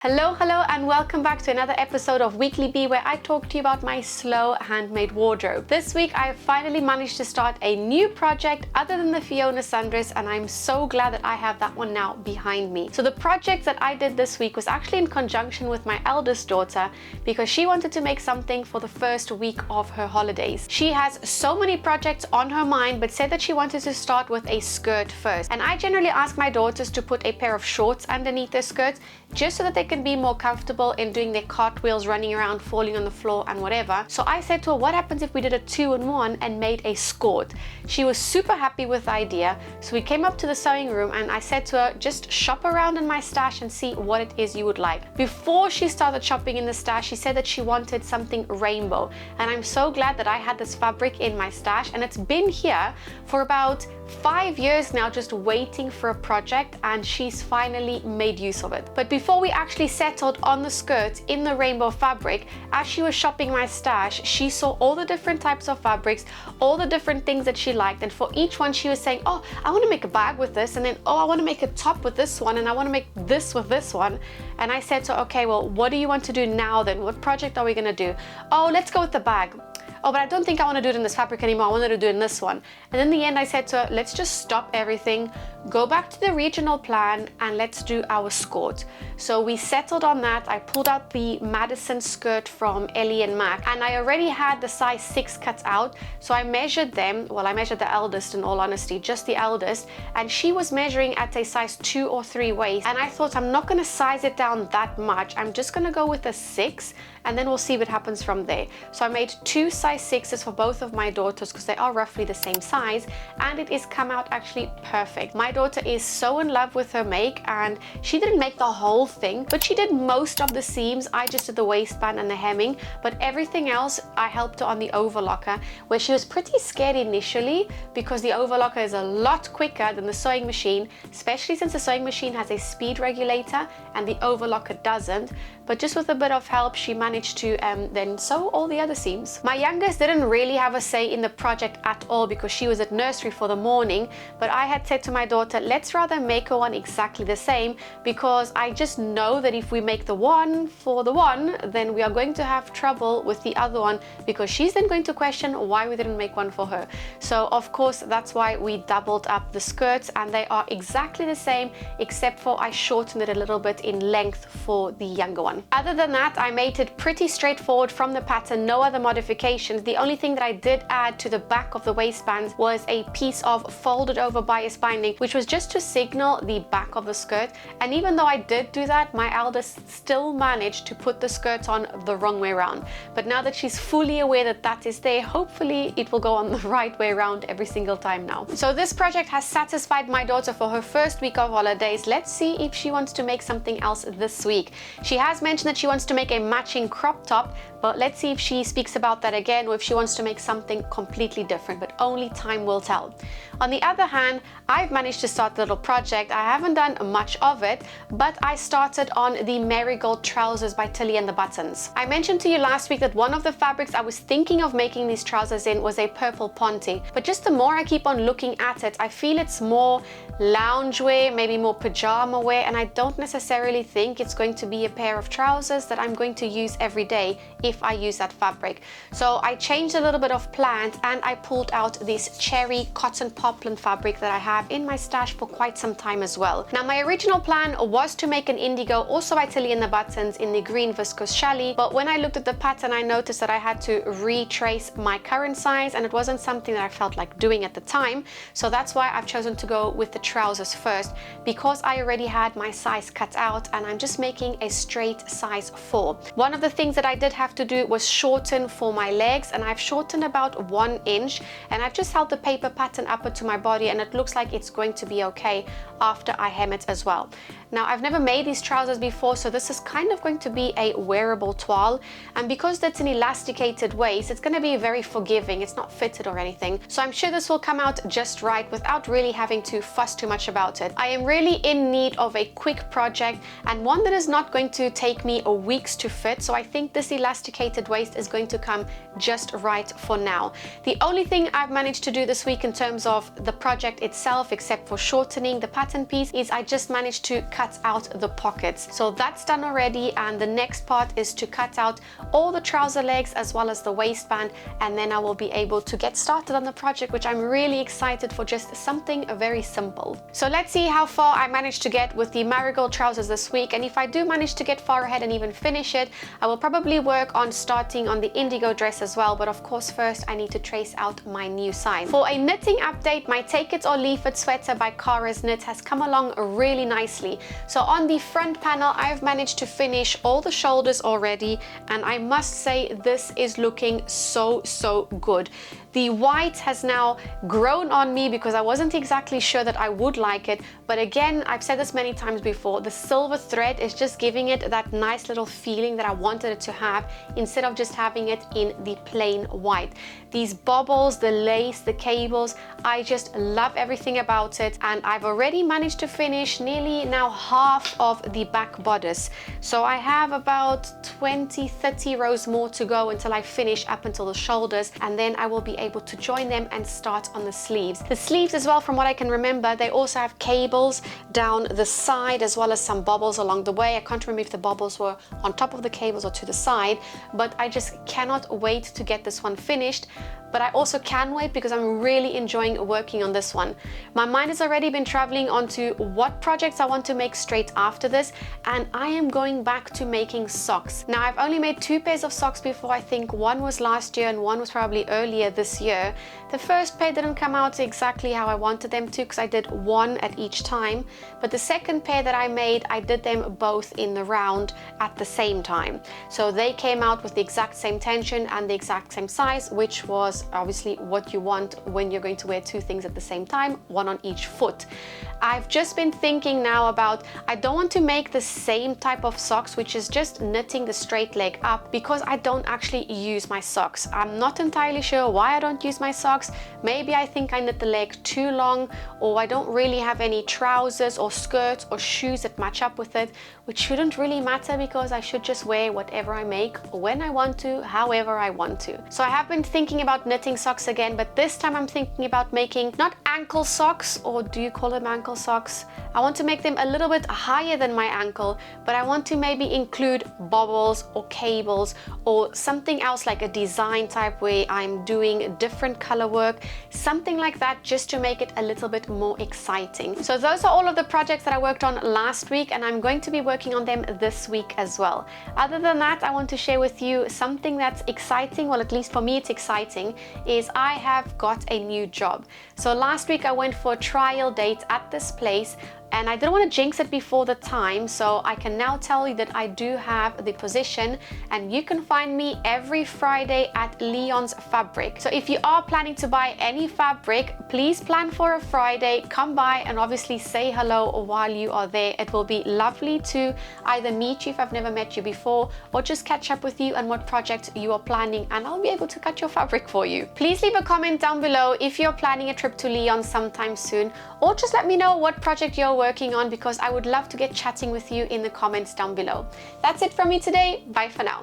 Hello and welcome back to another episode of Weekly Bee, where I talk to you about my slow handmade wardrobe. This week I finally managed to start a new project other than the Fiona sundress, and I'm so glad that I have that one now behind me. So the project that I did this week was actually in conjunction with my eldest daughter, because she wanted to make something for the first week of her holidays. She has so many projects on her mind, but said that she wanted to start with a skirt first. And I generally ask my daughters to put a pair of shorts underneath their skirts, just so that they can be more comfortable in doing their cartwheels, running around, falling on the floor and whatever. So I said to her, what happens if we did a 2-in-1 and made a skirt? She was super happy with the idea. So we came up to the sewing room and I said to her, just shop around in my stash and see what it is you would like. Before she started shopping in the stash, she said that she wanted something rainbow. And I'm so glad that I had this fabric in my stash, and it's been here for about 5 years now, just waiting for a project, and she's finally made use of it. But before we actually settled on the skirt in the rainbow fabric, as she was shopping my stash, she saw all the different types of fabrics, all the different things that she liked, and for each one she was saying, oh, I want to make a bag with this, and then oh, I want to make a top with this one, and I want to make this with this one. And I said to her, okay, well, what do you want to do now then? What project are we going to do? Oh, let's go with the bag. Oh, but I don't think I want to do it in this fabric anymore. I wanted to do it in this one. And in the end, I said to her, let's just stop everything, go back to the regional plan, and let's do our skirt. So we settled on that. I pulled out the Madison skirt from Ellie and Mac, and I already had the size 6 cut out. So I measured them. Well, I measured the eldest, in all honesty, just the eldest, and she was measuring at a size 2 or 3 waist. And I thought, I'm not going to size it down that much. I'm just going to go with a 6, and then we'll see what happens from there. So I made 2 size 6s for both of my daughters, because they are roughly the same size, and it is come out actually perfect. My daughter is so in love with her make, and she didn't make the whole thing, but she did most of the seams. I just did the waistband and the hemming, but everything else I helped her on the overlocker, where she was pretty scared initially, because the overlocker is a lot quicker than the sewing machine, especially since the sewing machine has a speed regulator and the overlocker doesn't. But just with a bit of help, she managed to then sew all the other seams. My youngest didn't really have a say in the project at all, because she was at nursery for the morning, but I had said to my daughter, let's rather make her one exactly the same, because I just know that if we make the one for the one, then we are going to have trouble with the other one, because she's then going to question why we didn't make one for her. So of course, that's why we doubled up the skirts, and they are exactly the same, except for I shortened it a little bit in length for the younger one. Other than that, I made it pretty straightforward from the pattern, no other modifications. The only thing that I did add to the back of the waistband was a piece of folded over bias binding, which was just to signal the back of the skirt. And even though I did do that, my eldest still managed to put the skirt on the wrong way around. But now that she's fully aware that that is there, hopefully it will go on the right way around every single time now. So this project has satisfied my daughter for her first week of holidays. Let's see if she wants to make something else this week. She has mentioned that she wants to make a matching crop top, but let's see if she speaks about that again, or if she wants to make something completely different, but only time will tell. On the other hand, I've managed to start the little project. I haven't done much of it, but I started on the marigold trousers by Tilly and the Buttons. I mentioned to you last week that one of the fabrics I was thinking of making these trousers in was a purple ponte, but just the more I keep on looking at it, I feel it's more loungewear, maybe more pajama wear, and I don't necessarily think it's going to be a pair of trousers that I'm going to use every day if I use that fabric. So I changed a little bit of plans, and I pulled out this cherry cotton poplin fabric that I have in my stash for quite some time as well. Now, my original plan was to make an indigo, also by Tilly and the Buttons, in the green viscose challis, but when I looked at the pattern, I noticed that I had to retrace my current size, and it wasn't something that I felt like doing at the time. So that's why I've chosen to go with the trousers first, because I already had my size cut out, and I'm just making a straight size 4. One of the things that I did have to do was shorten for my legs, and I've shortened about 1 inch, and I've just held the paper pattern upper to my body, and it looks like it's going to be okay after I hem it as well. Now, I've never made these trousers before, so this is kind of going to be a wearable toile, and because that's an elasticated waist, it's going to be very forgiving. It's not fitted or anything, so I'm sure this will come out just right without really having to fuss too much about it. I am really in need of a quick project, and one that is not going to take me weeks to fit, so I think this elasticated waist is going to come just right for now. The only thing I've managed to do this week in terms of the project itself, except for shortening the pattern piece, is I just managed to cut out the pockets. So that's done already, and the next part is to cut out all the trouser legs as well as the waistband, and then I will be able to get started on the project, which I'm really excited for. Just something very simple. So let's see how far I managed to get with the marigold trousers this week, and if I do manage to get far ahead and even finish it, I will probably work on starting on the indigo dress as well. But of course, first I need to trace out my new size. For a knitting update, my Take It or Leave It sweater by Cara's Knit has come along really nicely. So on the front panel, I've managed to finish all the shoulders already, and I must say this is looking so good. The white has now grown on me because I wasn't exactly sure that I would like it, but again, I've said this many times before, the silver thread is just giving it that nice little feeling that I wanted it to have, instead of just having it in the plain white. These bobbles, the lace, the cables, I just love everything about it, and I've already managed to finish nearly now half of the back bodice. So I have about 20-30 rows more to go until I finish up until the shoulders, and then I will be able to join them and start on the sleeves. The sleeves as well, from what I can remember, they also have cables down the side as well as some bobbles along the way. I can't remember if the bobbles were on top of the cables or to the side, but I just cannot wait to get this one finished. But I also can wait because I'm really enjoying working on this one. My mind has already been traveling onto what projects I want to make straight after this, and I am going back to making socks. Now, I've only made 2 pairs of socks before. I think one was last year and one was probably earlier this year. The first pair didn't come out exactly how I wanted them to because I did one at each time, but the second pair that I made, I did them both in the round at the same time. So they came out with the exact same tension and the exact same size, which was obviously what you want when you're going to wear 2 things at the same time, one on each foot. I've just been thinking now about, I don't want to make the same type of socks, which is just knitting the straight leg up, because I don't actually use my socks. I'm not entirely sure why I don't use my socks. Maybe I think I knit the leg too long, or I don't really have any trousers or skirts or shoes that match up with it, which shouldn't really matter because I should just wear whatever I make when I want to, however I want to. So I have been thinking about knitting socks again, but this time I'm thinking about making not ankle socks, or do you call them ankle socks? I want to make them a little bit higher than my ankle, but I want to maybe include bobbles or cables or something else, like a design type where I'm doing different color work, something like that, just to make it a little bit more exciting. So those are all of the projects that I worked on last week, and I'm going to be working on them this week as well. Other than that, I want to share with you something that's exciting. Well, at least for me it's exciting, is I have got a new job. So last week I went for a trial date at this place, and I didn't want to jinx it before the time, so I can now tell you that I do have the position, and you can find me every Friday at Leon's Fabric. So if you are planning to buy any fabric, please plan for a Friday, come by and obviously say hello while you are there. It will be lovely to either meet you if I've never met you before, or just catch up with you on what project you are planning, and I'll be able to cut your fabric for you. Please leave a comment down below if you're planning a trip to Leon sometime soon, or just let me know what project you're working on, because I would love to get chatting with you in the comments down below. That's it from me today. Bye for now.